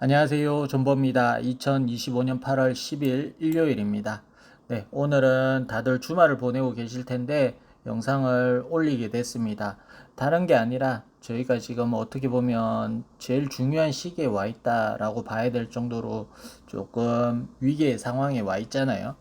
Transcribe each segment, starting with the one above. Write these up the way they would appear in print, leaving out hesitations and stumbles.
안녕하세요. 존버입니다. 2025년 8월 10일 일요일입니다. 네, 오늘은 다들 주말을 보내고 계실 텐데 영상을 올리게 됐습니다. 다른 게 아니라 저희가 지금 어떻게 보면 제일 중요한 시기에 와 있다라고 봐야 될 정도로 조금 위기의 상황에 와 있잖아요.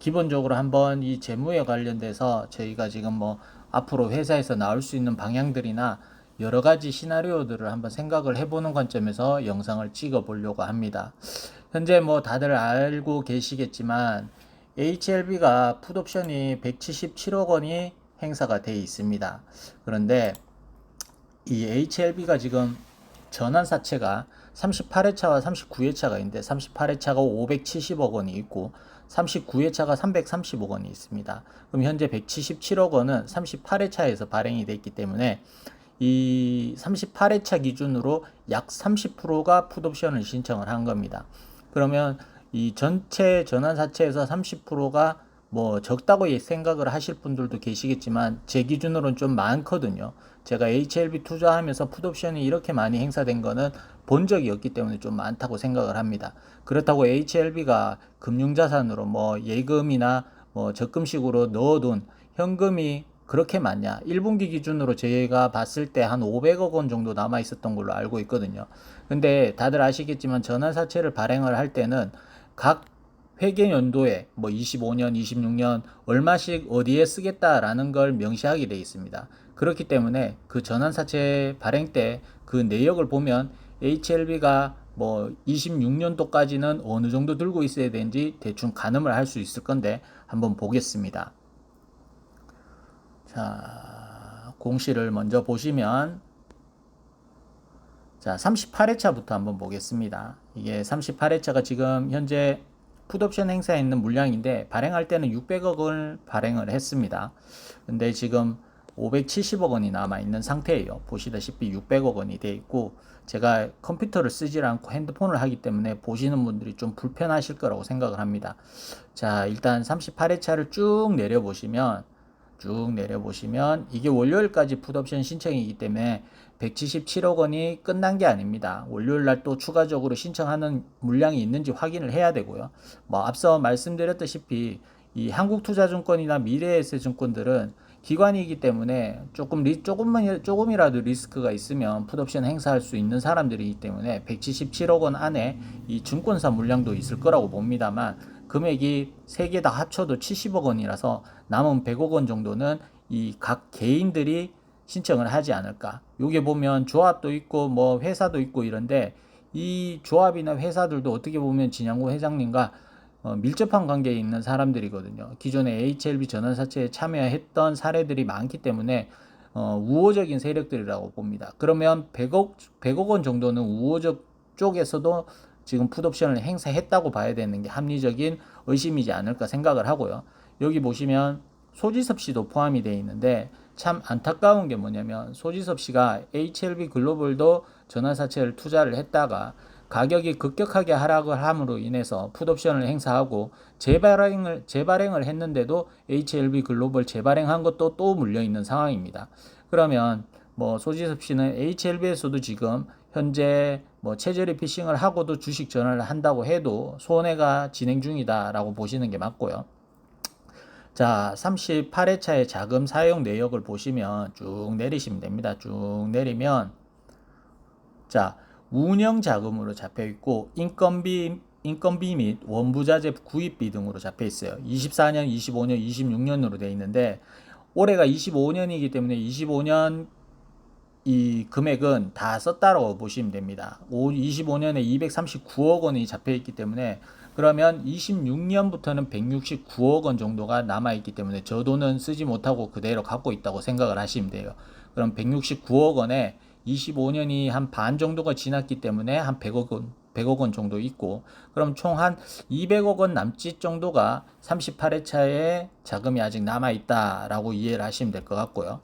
기본적으로 한번 이 재무에 관련돼서 저희가 지금 뭐 앞으로 회사에서 나올 수 있는 방향들이나 여러 가지 시나리오들을 한번 생각을 해보는 관점에서 영상을 찍어 보려고 합니다. 현재 뭐 다들 알고 계시겠지만 HLB가 풋옵션이 177억 원이 행사가 돼 있습니다. 그런데 이 HLB가 지금 전환사채가 38회차와 39회차가 있는데 38회차가 570억 원이 있고 39회차가 330억 원이 있습니다. 그럼 현재 177억 원은 38회차에서 발행이 됐기 때문에 이 38회차 기준으로 약 30%가 풋옵션을 신청을 한 겁니다. 그러면 이 전체 전환사채에서 30%가 뭐 적다고 생각을 하실 분들도 계시겠지만 제 기준으로는 좀 많거든요. 제가 HLB 투자하면서 풋옵션이 이렇게 많이 행사된 거는 본 적이 없기 때문에 좀 많다고 생각을 합니다. 그렇다고 HLB가 금융자산으로 뭐 예금이나 뭐 적금식으로 넣어둔 현금이 그렇게 많냐? 1분기 기준으로 저희가 봤을 때 한 500억 원 정도 남아 있었던 걸로 알고 있거든요. 근데 다들 아시겠지만 전환사채를 발행을 할 때는 각 회계 연도에 뭐 25년, 26년 얼마씩 어디에 쓰겠다라는 걸 명시하게 되어 있습니다. 그렇기 때문에 그 전환사채 발행 때 그 내역을 보면 HLB가 뭐 26년도까지는 어느 정도 들고 있어야 되는지 대충 가늠을 할 수 있을 건데 한번 보겠습니다. 자, 공시를 먼저 보시면 자, 38회차부터 한번 보겠습니다. 이게 38회차가 지금 현재 풋옵션 행사에 있는 물량인데 발행할 때는 600억을 발행을 했습니다. 근데 지금 570억 원이 남아 있는 상태예요. 보시다시피 600억 원이 돼 있고 제가 컴퓨터를 쓰질 않고 핸드폰을 하기 때문에 보시는 분들이 좀 불편하실 거라고 생각을 합니다. 자, 일단 38회차를 쭉 내려보시면 이게 월요일까지 풋옵션 신청이기 때문에 177억 원이 끝난 게 아닙니다. 월요일 날 또 추가적으로 신청하는 물량이 있는지 확인을 해야 되고요. 뭐 앞서 말씀드렸다시피 이 한국투자증권이나 미래에셋증권들은 기관이기 때문에 조금이라도 리스크가 있으면 풋옵션 행사할 수 있는 사람들이기 때문에 177억 원 안에 이 증권사 물량도 있을 거라고 봅니다만 금액이 세 개 다 합쳐도 70억 원이라서 남은 100억 원 정도는 이 각 개인들이 신청을 하지 않을까. 요게 보면 조합도 있고 뭐 회사도 있고 이런데 이 조합이나 회사들도 어떻게 보면 진양구 회장님과 밀접한 관계에 있는 사람들이거든요. 기존에 HLB 전환사채에 참여했던 사례들이 많기 때문에 우호적인 세력들이라고 봅니다. 그러면 100억 원 정도는 우호적 쪽에서도 지금 풋옵션을 행사했다고 봐야 되는 게 합리적인 의심이지 않을까 생각을 하고요. 여기 보시면 소지섭 씨도 포함이 되어 있는데 참 안타까운 게 뭐냐면 소지섭 씨가 HLB 글로벌도 전환사채를 투자를 했다가 가격이 급격하게 하락을 함으로 인해서 풋옵션을 행사하고 재발행을 했는데도 HLB 글로벌 재발행한 것도 또 물려 있는 상황입니다. 그러면 뭐 소지섭 씨는 HLB에서도 지금 현재 뭐 체저리 피싱을 하고도 주식 전환을 한다고 해도 손해가 진행 중이다라고 보시는 게 맞고요. 자, 38회차의 자금 사용 내역을 보시면 쭉 내리시면 됩니다. 쭉 내리면 자, 운영 자금으로 잡혀 있고 인건비 및 원부자재 구입비 등으로 잡혀 있어요. 24년, 25년, 26년으로 되어 있는데 올해가 25년이기 때문에 25년 이 금액은 다 썼다고 보시면 됩니다. 25년에 239억 원이 잡혀 있기 때문에 그러면 26년부터는 169억 원 정도가 남아 있기 때문에 저 돈은 쓰지 못하고 그대로 갖고 있다고 생각을 하시면 돼요. 그럼 169억 원에 25년이 한 반 정도가 지났기 때문에 한 100억 원 정도 있고 그럼 총 한 200억 원 남짓 정도가 38회차에 자금이 아직 남아 있다라고 이해를 하시면 될 것 같고요.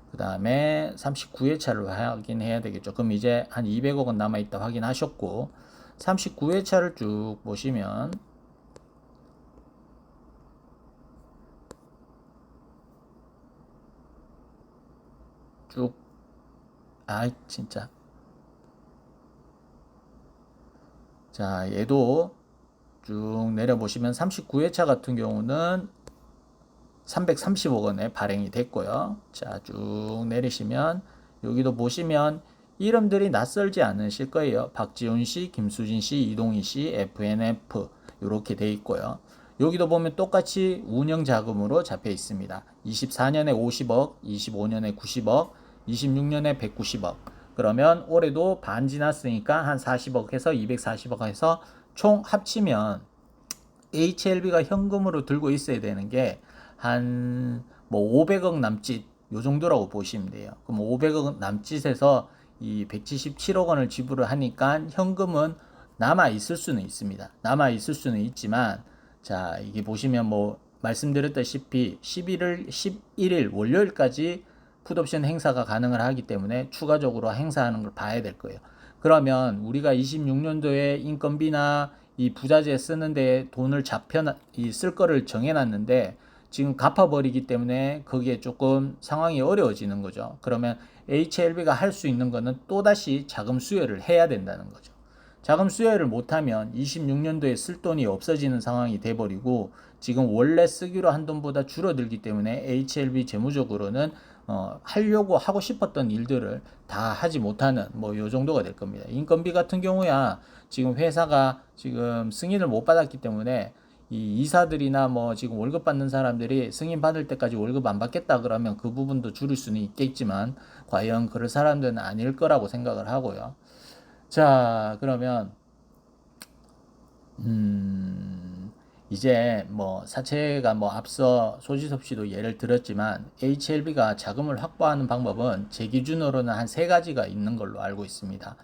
그 다음에 39회차를 확인해야 되겠죠. 그럼 이제 한 200억 원 남아있다 확인하셨고 39회차를 쭉 보시면 쭉 진짜 자, 얘도 쭉 내려보시면 39회차 같은 경우는 330억 원에 발행이 됐고요. 자, 쭉 내리시면 여기도 보시면 이름들이 낯설지 않으실 거예요. 박지훈 씨, 김수진 씨, 이동희 씨, FNF 이렇게 돼 있고요. 여기도 보면 똑같이 운영 자금으로 잡혀 있습니다. 24년에 50억, 25년에 90억, 26년에 190억. 그러면 올해도 반 지났으니까 한 40억 해서 240억 해서 총 합치면 HLB가 현금으로 들고 있어야 되는 게 한 뭐 500억 남짓 요 정도라고 보시면 돼요. 그럼 500억 남짓에서 이 177억 원을 지불을 하니까 현금은 남아 있을 수는 있습니다. 남아 있을 수는 있지만 자, 이게 보시면 뭐 말씀드렸다시피 11일 월요일까지 풋옵션 행사가 가능을 하기 때문에 추가적으로 행사하는 걸 봐야 될 거예요. 그러면 우리가 26년도에 인건비나 이 부자재 쓰는데 돈을 쓸 거를 정해놨는데 지금 갚아버리기 때문에 거기에 조금 상황이 어려워지는 거죠. 그러면 HLB가 할 수 있는 거는 또다시 자금 수여를 해야 된다는 거죠. 자금 수여를 못하면 26년도에 쓸 돈이 없어지는 상황이 돼버리고 지금 원래 쓰기로 한 돈보다 줄어들기 때문에 HLB 재무적으로는 하려고 하고 싶었던 일들을 다 하지 못하는 뭐 요 정도가 될 겁니다. 인건비 같은 경우야 지금 회사가 지금 승인을 못 받았기 때문에 이 이사들이나 뭐 지금 월급 받는 사람들이 승인 받을 때까지 월급 안 받겠다 그러면 그 부분도 줄일 수는 있겠지만 과연 그럴 사람들은 아닐 거라고 생각을 하고요. 자, 그러면 이제 뭐 사채가 뭐 앞서 소지섭 씨도 예를 들었지만 HLB가 자금을 확보하는 방법은 제 기준으로는 한 세 가지가 있는 걸로 알고 있습니다.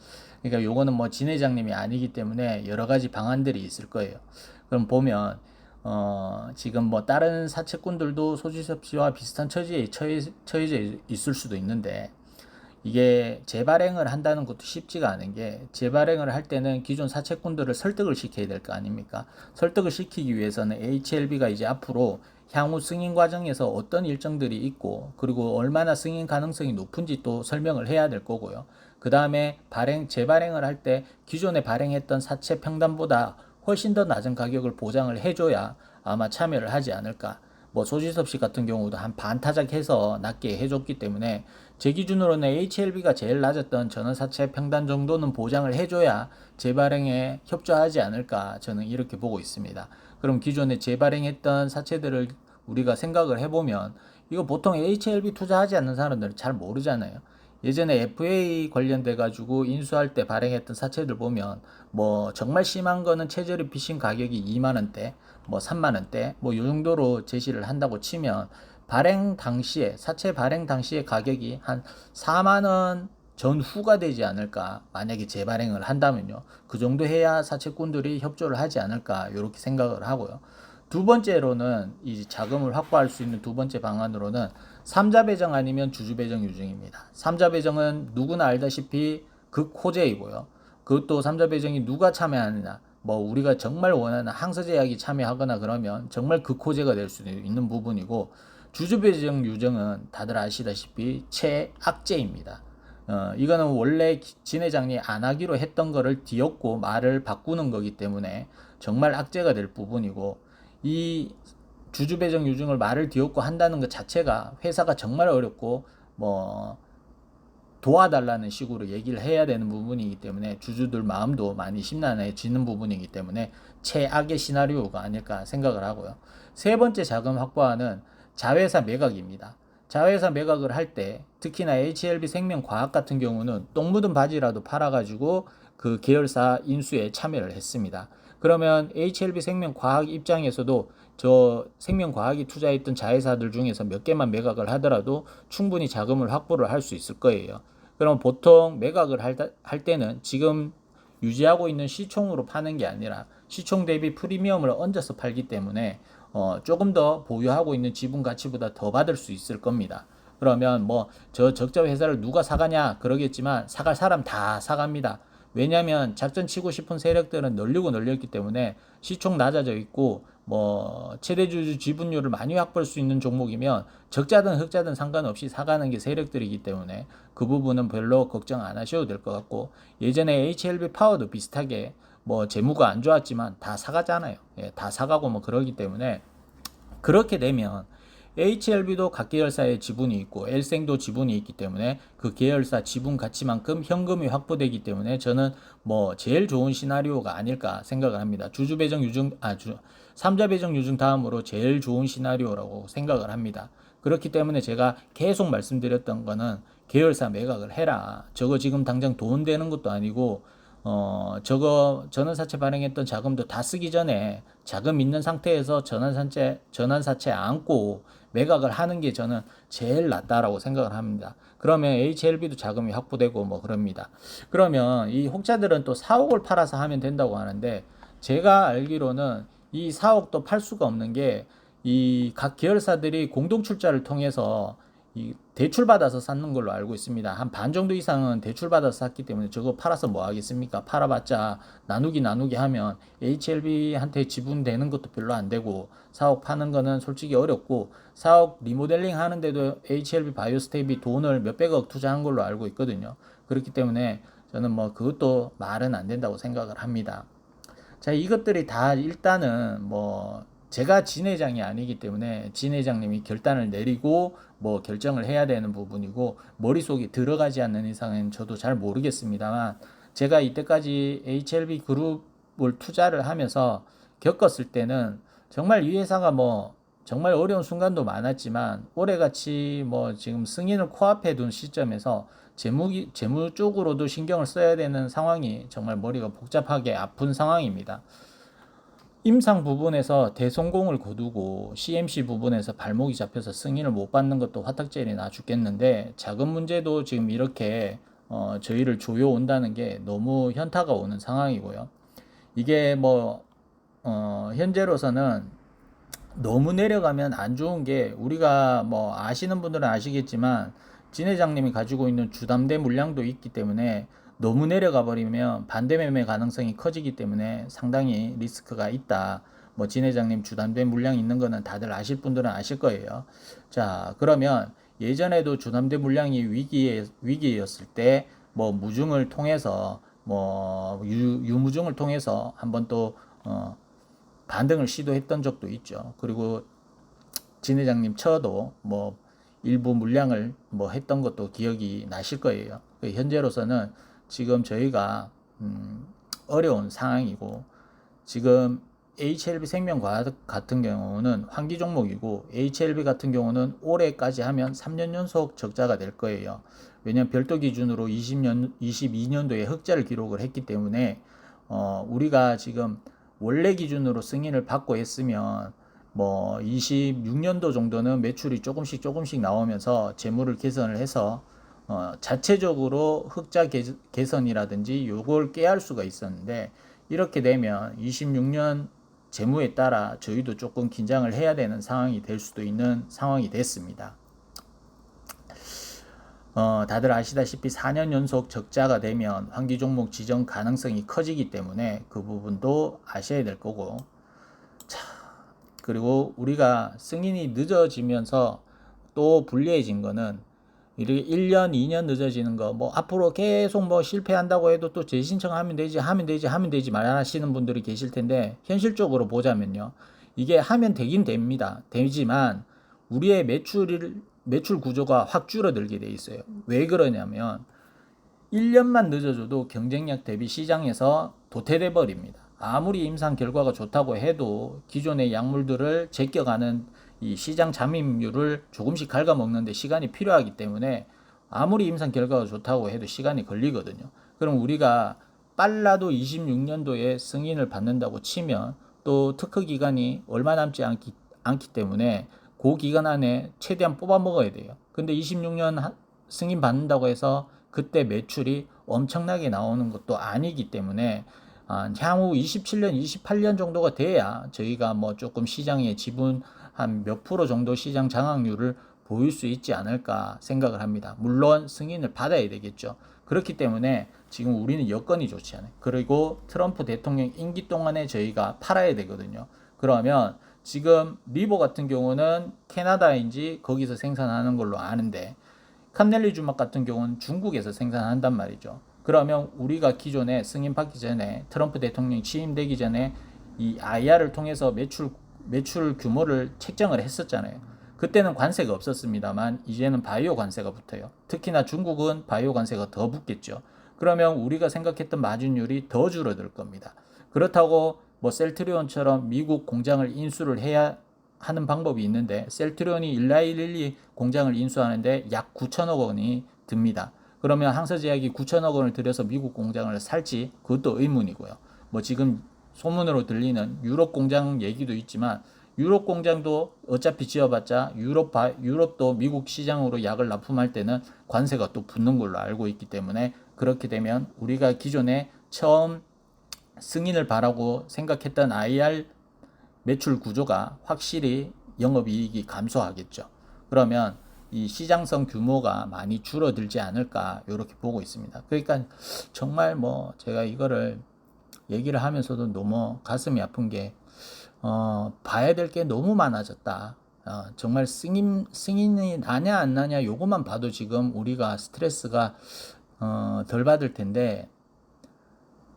그러니까 요거는 뭐 진 회장님이 아니기 때문에 여러 가지 방안들이 있을 거예요. 그럼 보면 지금 뭐 다른 사채꾼들도 소지섭 씨와 비슷한 처지에 처해져 있을 수도 있는데 이게 재발행을 한다는 것도 쉽지가 않은 게 재발행을 할 때는 기존 사채꾼들을 설득을 시켜야 될 거 아닙니까? 설득을 시키기 위해서는 HLB가 이제 앞으로 향후 승인 과정에서 어떤 일정들이 있고 그리고 얼마나 승인 가능성이 높은지 또 설명을 해야 될 거고요. 그 다음에 재발행을 할 때 기존에 발행했던 사채 평단보다 훨씬 더 낮은 가격을 보장을 해줘야 아마 참여를 하지 않을까. 뭐 소지섭 씨 같은 경우도 한 반타작해서 낮게 해줬기 때문에 제 기준으로는 HLB가 제일 낮았던 전원사채 평단 정도는 보장을 해줘야 재발행에 협조하지 않을까 저는 이렇게 보고 있습니다. 그럼 기존에 재발행했던 사채들을 우리가 생각을 해보면 이거 보통 HLB 투자하지 않는 사람들은 잘 모르잖아요. 예전에 FA 관련돼 가지고 인수할 때 발행했던 사채들 보면 뭐 정말 심한 거는 최저리 피싱 가격이 2만 원대, 뭐 3만 원대, 뭐 요 정도로 제시를 한다고 치면 발행 당시에 사채 발행 당시에 가격이 한 4만 원 전후가 되지 않을까. 만약에 재발행을 한다면요. 그 정도 해야 사채꾼들이 협조를 하지 않을까. 이렇게 생각을 하고요. 두 번째로는 이 자금을 확보할 수 있는 두 번째 방안으로는 삼자 배정 아니면 주주 배정 유증입니다. 삼자 배정은 누구나 알다시피 극호재이고요. 그것도 삼자 배정이 누가 참여하느냐. 뭐 우리가 정말 원하는 항서제약이 참여하거나 그러면 정말 극호재가 될 수도 있는 부분이고 주주 배정 유증은 다들 아시다시피 최악재입니다. 이거는 원래 진 회장이 안 하기로 했던 거를 뒤엎고 말을 바꾸는 거기 때문에 정말 악재가 될 부분이고 이 주주 배정 유증을 말을 뒤엎고 한다는 것 자체가 회사가 정말 어렵고 뭐 도와달라는 식으로 얘기를 해야 되는 부분이기 때문에 주주들 마음도 많이 심란해지는 부분이기 때문에 최악의 시나리오가 아닐까 생각을 하고요. 세 번째 자금 확보하는 자회사 매각입니다. 자회사 매각을 할 때 특히나 HLB 생명과학 같은 경우는 똥 묻은 바지라도 팔아가지고 그 계열사 인수에 참여를 했습니다. 그러면 HLB 생명과학 입장에서도 저 생명과학이 투자했던 자회사들 중에서 몇 개만 매각을 하더라도 충분히 자금을 확보를 할 수 있을 거예요. 그럼 보통 매각을 할 때는 지금 유지하고 있는 시총으로 파는 게 아니라 시총 대비 프리미엄을 얹어서 팔기 때문에 조금 더 보유하고 있는 지분 가치보다 더 받을 수 있을 겁니다. 그러면 뭐 저 적자 회사를 누가 사가냐 그러겠지만 사갈 사람 다 사갑니다. 왜냐하면 작전 치고 싶은 세력들은 널리고 널렸기 때문에 시총 낮아져 있고 뭐 최대주주 지분율을 많이 확보할 수 있는 종목이면 적자든 흑자든 상관없이 사가는 게 세력들이기 때문에 그 부분은 별로 걱정 안 하셔도 될 것 같고 예전에 HLB 파워도 비슷하게 뭐 재무가 안 좋았지만 다 사가잖아요. 예, 다 사가고 뭐 그러기 때문에 그렇게 되면 HLB도 각 계열사에 지분이 있고 엘생도 지분이 있기 때문에 그 계열사 지분 가치만큼 현금이 확보되기 때문에 저는 뭐 제일 좋은 시나리오가 아닐까 생각을 합니다. 주주 배정 유증 삼자 배정 유증 다음으로 제일 좋은 시나리오라고 생각을 합니다. 그렇기 때문에 제가 계속 말씀드렸던 거는 계열사 매각을 해라. 저거 지금 당장 돈 되는 것도 아니고 저거 전환사채 발행했던 자금도 다 쓰기 전에 자금 있는 상태에서 전환사채 안고 매각을 하는 게 저는 제일 낫다라고 생각을 합니다. 그러면 HLB도 자금이 확보되고 뭐 그럽니다. 그러면 이 혹자들은 또 4억을 팔아서 하면 된다고 하는데 제가 알기로는 이 4억도 팔 수가 없는 게 이 각 계열사들이 공동 출자를 통해서 이 대출 받아서 샀는 걸로 알고 있습니다. 한 반 정도 이상은 대출 받아서 샀기 때문에 저거 팔아서 뭐 하겠습니까? 팔아봤자 나누기 하면 HLB한테 지분되는 것도 별로 안 되고 4억 파는 거는 솔직히 어렵고 4억 리모델링 하는데도 HLB 바이오스텝이 돈을 몇백억 투자한 걸로 알고 있거든요. 그렇기 때문에 저는 뭐 그것도 말은 안 된다고 생각을 합니다. 자, 이것들이 다 일단은 뭐 제가 진 회장이 아니기 때문에 진 회장님이 결단을 내리고 뭐 결정을 해야 되는 부분이고 머릿속에 들어가지 않는 이상은 저도 잘 모르겠습니다만 제가 이때까지 HLB 그룹을 투자를 하면서 겪었을 때는 정말 이 회사가 뭐 정말 어려운 순간도 많았지만 올해같이 뭐 지금 승인을 코앞에 둔 시점에서 재무 쪽으로도 신경을 써야 되는 상황이 정말 머리가 복잡하게 아픈 상황입니다. 임상 부분에서 대성공을 거두고 CMC 부분에서 발목이 잡혀서 승인을 못 받는 것도 화탁제일이 나 죽겠는데 자금 문제도 지금 이렇게 저희를 조여 온다는 게 너무 현타가 오는 상황이고요. 이게 뭐 현재로서는 너무 내려가면 안 좋은 게 우리가 뭐 아시는 분들은 아시겠지만 진 회장님이 가지고 있는 주담대 물량도 있기 때문에 너무 내려가 버리면 반대 매매 가능성이 커지기 때문에 상당히 리스크가 있다. 뭐 진 회장님 주담대 물량 있는 거는 다들 아실 분들은 아실 거예요. 자, 그러면 예전에도 주담대 물량이 위기였을 때 뭐 무중을 통해서 뭐 유무중을 통해서 한번 또 반등을 시도했던 적도 있죠. 그리고 진 회장님 처도 뭐 일부 물량을 뭐 했던 것도 기억이 나실 거예요. 현재로서는 지금 저희가 어려운 상황이고 지금 HLB 생명과학 같은 경우는 환기 종목이고 HLB 같은 경우는 올해까지 하면 3년 연속 적자가 될 거예요. 왜냐하면 별도 기준으로 22년도에 흑자를 기록을 했기 때문에 우리가 지금 원래 기준으로 승인을 받고 했으면 뭐 26년도 정도는 매출이 조금씩 나오면서 재무를 개선을 해서 자체적으로 흑자 개선이라든지 요걸 깨할 수가 있었는데 이렇게 되면 26년 재무에 따라 저희도 조금 긴장을 해야 되는 상황이 될 수도 있는 상황이 됐습니다. 다들 아시다시피 4년 연속 적자가 되면 환기 종목 지정 가능성이 커지기 때문에 그 부분도 아셔야 될 거고 자, 그리고 우리가 승인이 늦어지면서 또 불리해진 거는 이렇게 1년, 2년 늦어지는 거, 뭐 앞으로 계속 뭐 실패한다고 해도 또 재신청하면 되지 말하시는 분들이 계실 텐데 현실적으로 보자면요. 이게 하면 되긴 됩니다. 되지만 우리의 매출 구조가 확 줄어들게 돼 있어요. 왜 그러냐면 1년만 늦어져도 경쟁력 대비 시장에서 도태돼 버립니다. 아무리 임상 결과가 좋다고 해도 기존의 약물들을 제껴가는 이 시장 잠입률을 조금씩 갉아먹는데 시간이 필요하기 때문에 아무리 임상 결과가 좋다고 해도 시간이 걸리거든요. 그럼 우리가 빨라도 26년도에 승인을 받는다고 치면 또 특허 기간이 얼마 남지 않기 때문에 그 기간 안에 최대한 뽑아 먹어야 돼요. 근데 26년 승인 받는다고 해서 그때 매출이 엄청나게 나오는 것도 아니기 때문에 향후 27년, 28년 정도가 돼야 저희가 뭐 조금 시장의 지분 한 몇 프로 정도 시장 장악률을 보일 수 있지 않을까 생각을 합니다. 물론 승인을 받아야 되겠죠. 그렇기 때문에 지금 우리는 여건이 좋지 않아요. 그리고 트럼프 대통령 임기 동안에 저희가 팔아야 되거든요. 그러면 지금 리보 같은 경우는 캐나다인지 거기서 생산하는 걸로 아는데 캄넬리 주막 같은 경우는 중국에서 생산한단 말이죠. 그러면 우리가 기존에 승인받기 전에 트럼프 대통령이 취임되기 전에 이 IR을 통해서 매출 규모를 책정을 했었잖아요. 그때는 관세가 없었습니다만 이제는 바이오 관세가 붙어요. 특히나 중국은 바이오 관세가 더 붙겠죠. 그러면 우리가 생각했던 마진율이 더 줄어들 겁니다. 그렇다고 뭐 셀트리온처럼 미국 공장을 인수를 해야 하는 방법이 있는데 셀트리온이 일라이112 공장을 인수하는데 약 9천억 원이 듭니다. 그러면 항서제약이 9천억 원을 들여서 미국 공장을 살지 그것도 의문이고요. 뭐 지금 소문으로 들리는 유럽 공장 얘기도 있지만 유럽 공장도 어차피 지어봤자 유럽도 미국 시장으로 약을 납품할 때는 관세가 또 붙는 걸로 알고 있기 때문에 그렇게 되면 우리가 기존에 처음 승인을 바라고 생각했던 IR 매출 구조가 확실히 영업이익이 감소하겠죠. 그러면 이 시장성 규모가 많이 줄어들지 않을까 이렇게 보고 있습니다. 그러니까 정말 뭐 제가 이거를 얘기를 하면서도 너무 가슴이 아픈 게 봐야 될 게 너무 많아졌다. 정말 승인이 나냐 안 나냐 요것만 봐도 지금 우리가 스트레스가 덜 받을 텐데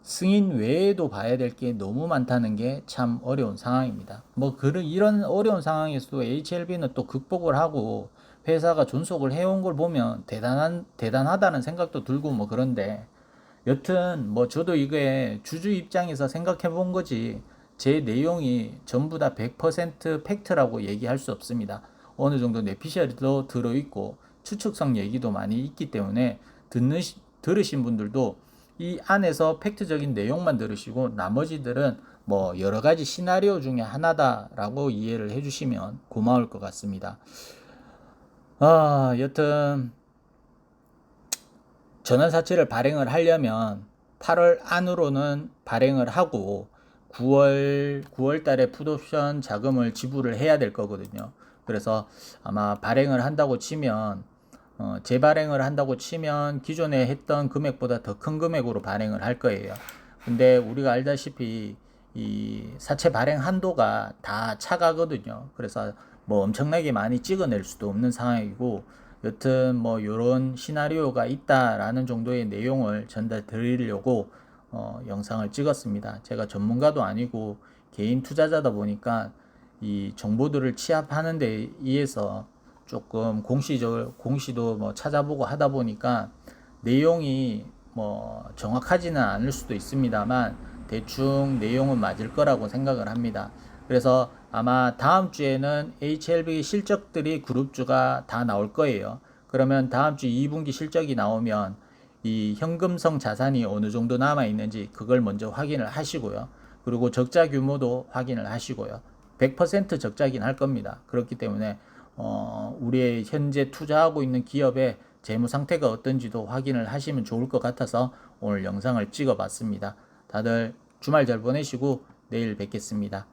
승인 외에도 봐야 될 게 너무 많다는 게 참 어려운 상황입니다. 뭐 이런 어려운 상황에서도 HLB는 또 극복을 하고 회사가 존속을 해온 걸 보면 대단하다는 생각도 들고 뭐 그런데 여튼 뭐 저도 이게 주주 입장에서 생각해 본 거지 제 내용이 전부 다 100% 팩트라고 얘기할 수 없습니다. 어느 정도 내피셜도 들어있고 추측성 얘기도 많이 있기 때문에 들으신 분들도 이 안에서 팩트적인 내용만 들으시고 나머지들은 뭐 여러 가지 시나리오 중에 하나다라고 이해를 해주시면 고마울 것 같습니다. 여튼 전환사채를 발행을 하려면 8월 안으로는 발행을 하고 9월 달에 풋옵션 자금을 지불을 해야 될 거거든요. 그래서 아마 발행을 한다고 치면 재발행을 한다고 치면 기존에 했던 금액보다 더 큰 금액으로 발행을 할 거예요. 근데 우리가 알다시피 이 사채 발행 한도가 다 차가거든요. 그래서 뭐 엄청나게 많이 찍어낼 수도 없는 상황이고 여튼 뭐 이런 시나리오가 있다라는 정도의 내용을 전달 드리려고 영상을 찍었습니다. 제가 전문가도 아니고 개인 투자자다 보니까 이 정보들을 취합하는 데 의해서 조금 공시도 뭐 찾아보고 하다 보니까 내용이 뭐 정확하지는 않을 수도 있습니다만 대충 내용은 맞을 거라고 생각을 합니다. 그래서 아마 다음 주에는 HLB 실적들이 그룹주가 다 나올 거예요. 그러면 다음 주 2분기 실적이 나오면 이 현금성 자산이 어느 정도 남아 있는지 그걸 먼저 확인을 하시고요. 그리고 적자 규모도 확인을 하시고요. 100% 적자긴 할 겁니다. 그렇기 때문에 우리의 현재 투자하고 있는 기업의 재무 상태가 어떤지도 확인을 하시면 좋을 것 같아서 오늘 영상을 찍어 봤습니다. 다들 주말 잘 보내시고 내일 뵙겠습니다.